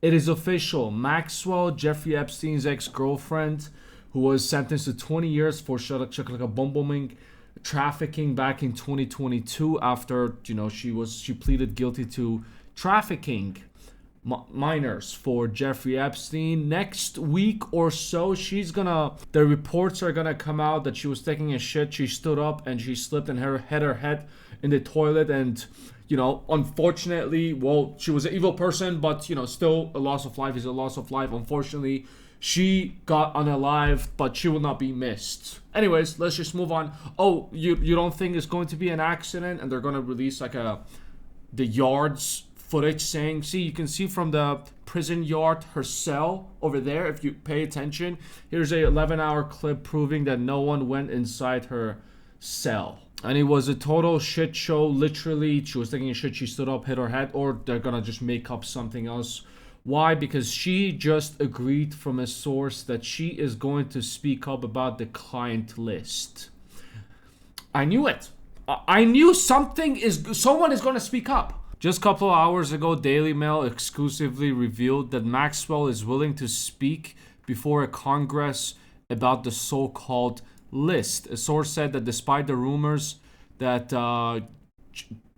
It is official. Maxwell, Jeffrey Epstein's ex-girlfriend, who was sentenced to 20 years for shakalaka bombing trafficking back in 2022 after, she pleaded guilty to trafficking minors for Jeffrey Epstein. Next week or so, the reports are gonna come out that she was taking a shit. She stood up and she slipped and hit her head in the toilet, and unfortunately, well, she was an evil person, but still a loss of life is a loss of life. Unfortunately, she got unalived, but she will not be missed. Anyways, let's just move on. Oh, you don't think it's going to be an accident and they're gonna release the yard's footage saying, see, you can see from the prison yard her cell over there if you pay attention. Here's a 11-hour clip proving that no one went inside her cell. And it was a total shit show. Literally, she was taking a shit, she stood up, hit her head, or they're gonna just make up something else. Why? Because she just agreed from a source that she is going to speak up about the client list. I knew it. I knew someone is going to speak up. Just a couple of hours ago, Daily Mail exclusively revealed that Maxwell is willing to speak before a Congress about the so-called list. A source said that despite the rumors that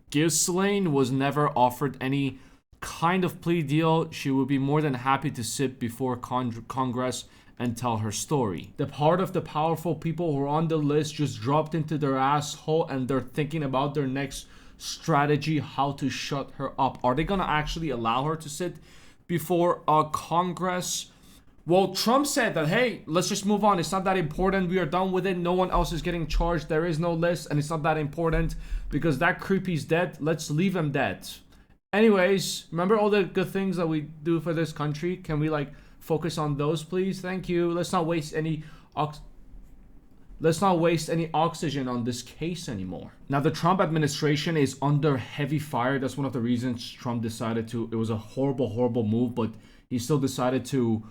Ghislaine was never offered any kind of plea deal, she would be more than happy to sit before Congress and tell her story. The part of the powerful people who are on the list just dropped into their asshole and they're thinking about their next strategy, how to shut her up. Are they gonna actually allow her to sit before Congress? Well, Trump said that, hey, let's just move on. It's not that important. We are done with it. No one else is getting charged. There is no list and it's not that important because that creepy's dead. Let's leave him dead. Anyways, remember all the good things that we do for this country? Can we focus on those, please? Thank you. Let's not waste any oxygen on this case anymore. Now, the Trump administration is under heavy fire. That's one of the reasons Trump decided to. It was a horrible move, but he still decided to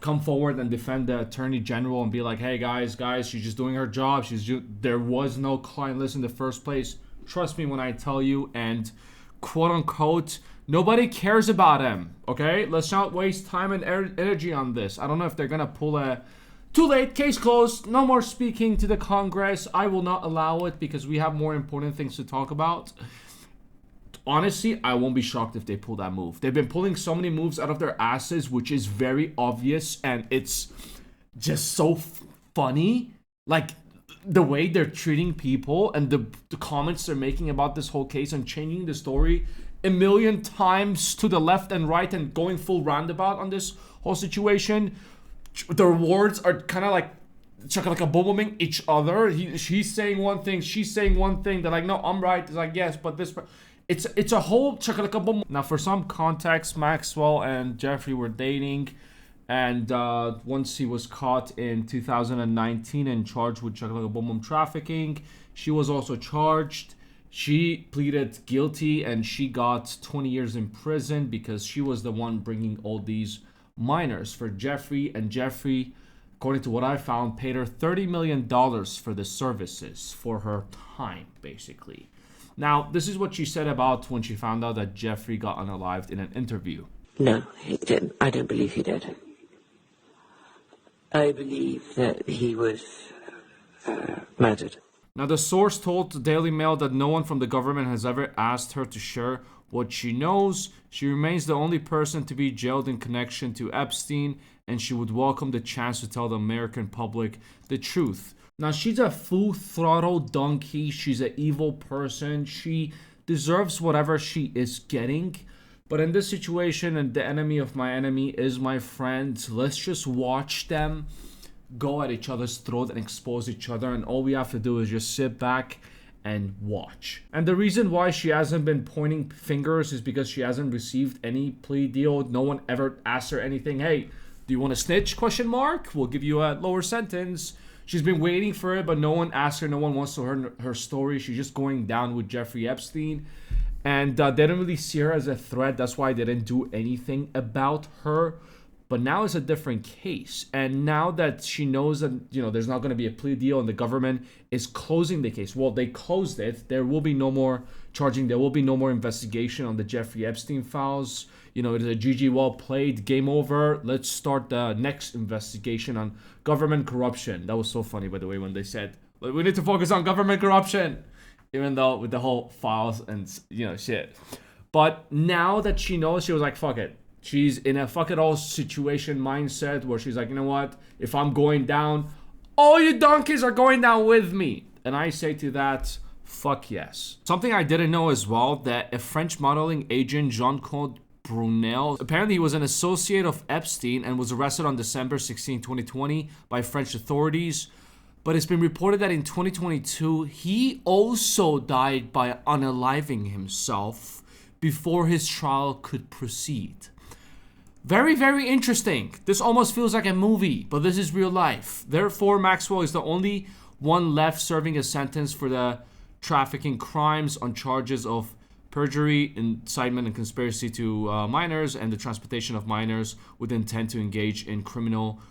come forward and defend the attorney general and be like, hey, guys, she's just doing her job. There was no client list in the first place. Trust me when I tell you. And quote unquote, nobody cares about him. Okay, let's not waste time and energy on this. I don't know if they're gonna pull a too late, case closed, no more speaking to the Congress. I will not allow it because we have more important things to talk about. Honestly, I won't be shocked if they pull that move. They've been pulling so many moves out of their asses, which is very obvious, and it's just so funny. The way they're treating people and the comments they're making about this whole case and changing the story a million times to the left and right and going full roundabout on this whole situation. Their words are kind of like a booming each other. He's saying one thing, she's saying one thing. They're like, no, I'm right. It's like, yes, but this. It's a whole chakalaka boom. Now, for some context, Maxwell and Jeffrey were dating. And once he was caught in 2019 and charged with chakalaka boom trafficking, she was also charged. She pleaded guilty and she got 20 years in prison because she was the one bringing all these minors for Jeffrey. And Jeffrey, according to what I found, paid her $30 million for the services for her time, basically. Now, this is what she said about when she found out that Jeffrey got unalived in an interview. No, he didn't. I don't believe he did. I believe that he was murdered. Now, the source told the Daily Mail that no one from the government has ever asked her to share what she knows. She remains the only person to be jailed in connection to Epstein, and she would welcome the chance to tell the American public the truth. Now, she's a full-throttle donkey. She's an evil person. She deserves whatever she is getting. But in this situation, and the enemy of my enemy is my friend, let's just watch them go at each other's throat and expose each other. And all we have to do is just sit back and watch. And the reason why she hasn't been pointing fingers is because she hasn't received any plea deal. No one ever asked her anything. Hey, do you want to snitch? ? We'll give you a lower sentence. She's been waiting for it, but no one asked her. No one wants to hear her story. She's just going down with Jeffrey Epstein. And they didn't really see her as a threat. That's why they didn't do anything about her. But now it's a different case. And now that she knows that, there's not going to be a plea deal and the government is closing the case. Well, they closed it. There will be no more charging. There will be no more investigation on the Jeffrey Epstein files. it's a GG, well played, game over. Let's start the next investigation on government corruption. That was so funny, by the way, when they said, we need to focus on government corruption. Even though with the whole files and, shit. But now that she knows, she was like, fuck it. She's in a fuck it all situation mindset where she's like, you know what? If I'm going down, all you donkeys are going down with me. And I say to that, fuck yes. Something I didn't know as well, that a French modeling agent, Jean-Claude Brunel, apparently he was an associate of Epstein and was arrested on December 16, 2020 by French authorities. But it's been reported that in 2022, he also died by unaliving himself before his trial could proceed. Very, very interesting. This almost feels like a movie, but this is real life. Therefore, Maxwell is the only one left serving a sentence for the trafficking crimes on charges of perjury, incitement, and conspiracy to minors, and the transportation of minors with intent to engage in criminal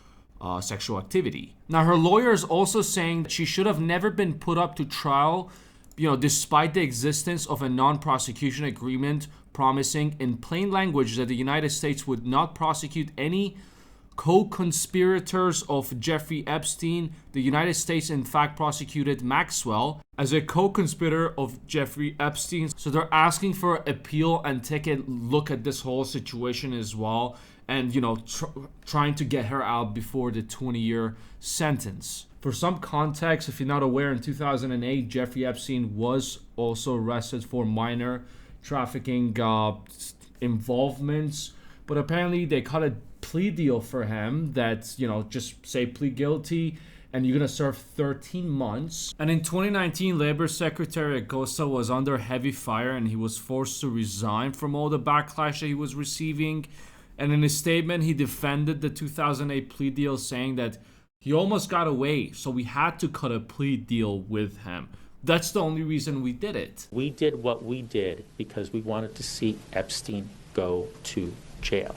sexual activity. Now, her lawyer is also saying that she should have never been put up to trial, despite the existence of a non-prosecution agreement promising in plain language that the United States would not prosecute any co-conspirators of Jeffrey Epstein. The United States, in fact, prosecuted Maxwell as a co-conspirator of Jeffrey Epstein. So they're asking for appeal and take a look at this whole situation as well. And, trying to get her out before the 20-year sentence. For some context, if you're not aware, in 2008, Jeffrey Epstein was also arrested for minor trafficking involvements. But apparently they cut a plea deal for him that, just say plead guilty and you're going to serve 13 months. And in 2019, Labor Secretary Acosta was under heavy fire and he was forced to resign from all the backlash that he was receiving. And in his statement, he defended the 2008 plea deal, saying that he almost got away, so we had to cut a plea deal with him. That's the only reason we did it. We did what we did because we wanted to see Epstein go to jail.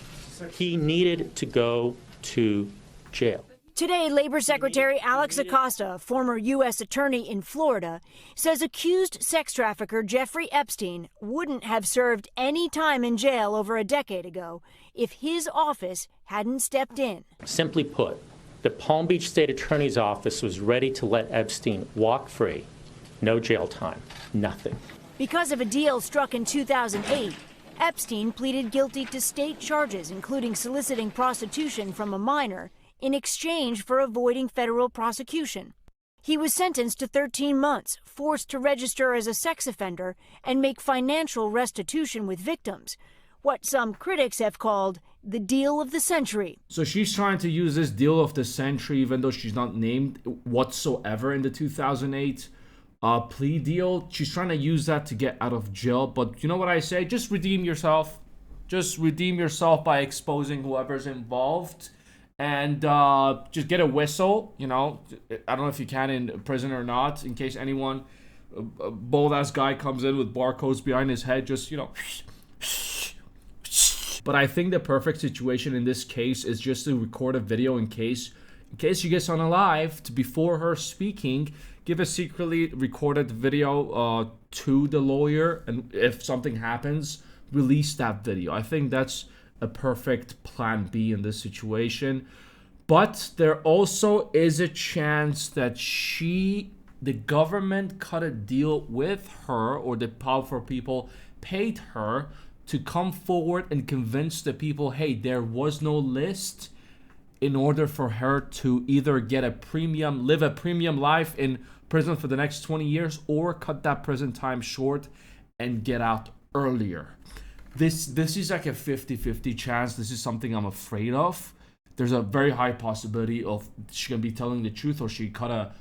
He needed to go to jail. Today, Labor Secretary Alex Acosta, former U.S. attorney in Florida, says accused sex trafficker Jeffrey Epstein wouldn't have served any time in jail over a decade ago if his office hadn't stepped in. Simply put, the Palm Beach State Attorney's Office was ready to let Epstein walk free. No jail time, nothing. Because of a deal struck in 2008, Epstein pleaded guilty to state charges, including soliciting prostitution from a minor in exchange for avoiding federal prosecution. He was sentenced to 13 months, forced to register as a sex offender and make financial restitution with victims, what some critics have called the deal of the century. So she's trying to use this deal of the century, even though she's not named whatsoever in the 2008 plea deal. She's trying to use that to get out of jail. But you know what I say? Just redeem yourself. Just redeem yourself by exposing whoever's involved. And just get a whistle, I don't know if you can in prison or not, in case anyone, a bold-ass guy comes in with barcodes behind his head, just, But I think the perfect situation in this case is just to record a video in case she gets unalived. Before her speaking, give a secretly recorded video to the lawyer, and if something happens, release that video. I think that's a perfect plan B in this situation. But there also is a chance that the government cut a deal with her, or the powerful people paid her to come forward and convince the people, hey, there was no list, in order for her to either get live a premium life in prison for the next 20 years, or cut that prison time short and get out earlier. This is like a 50-50 chance. This is something I'm afraid of. There's a very high possibility of she can be telling the truth, or she cut a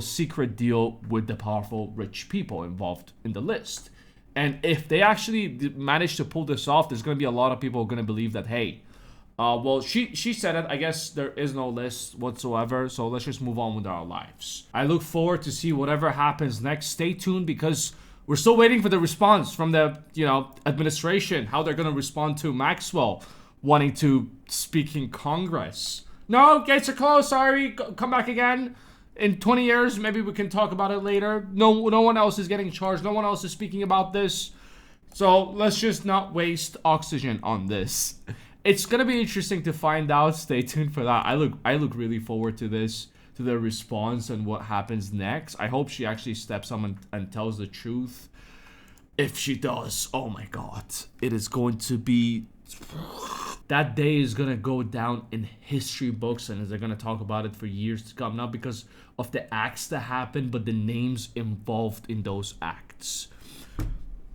secret deal with the powerful rich people involved in the list. And if they actually manage to pull this off, there's going to be a lot of people going to believe that, hey, she said it. I guess there is no list whatsoever. So let's just move on with our lives. I look forward to see whatever happens next. Stay tuned, because we're still waiting for the response from the, administration, how they're going to respond to Maxwell wanting to speak in Congress. No, gates are closed. Sorry. Come back again. In 20 years, maybe we can talk about it later. No one else is getting charged. No one else is speaking about this. So let's just not waste oxygen on this. It's gonna be interesting to find out. Stay tuned for that. I look really forward to this, to their response and what happens next. I hope she actually steps up and tells the truth. If she does, oh my god, it is going to be, that day is gonna go down in history books, and they're gonna talk about it for years to come. Not because of the acts that happened, but the names involved in those acts.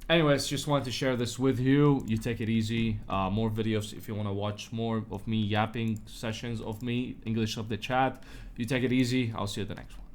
Anyways, just wanted to share this with you. You take it easy. More videos if you want to watch more of me yapping sessions of me, English of the chat. You take it easy. I'll see you at the next one.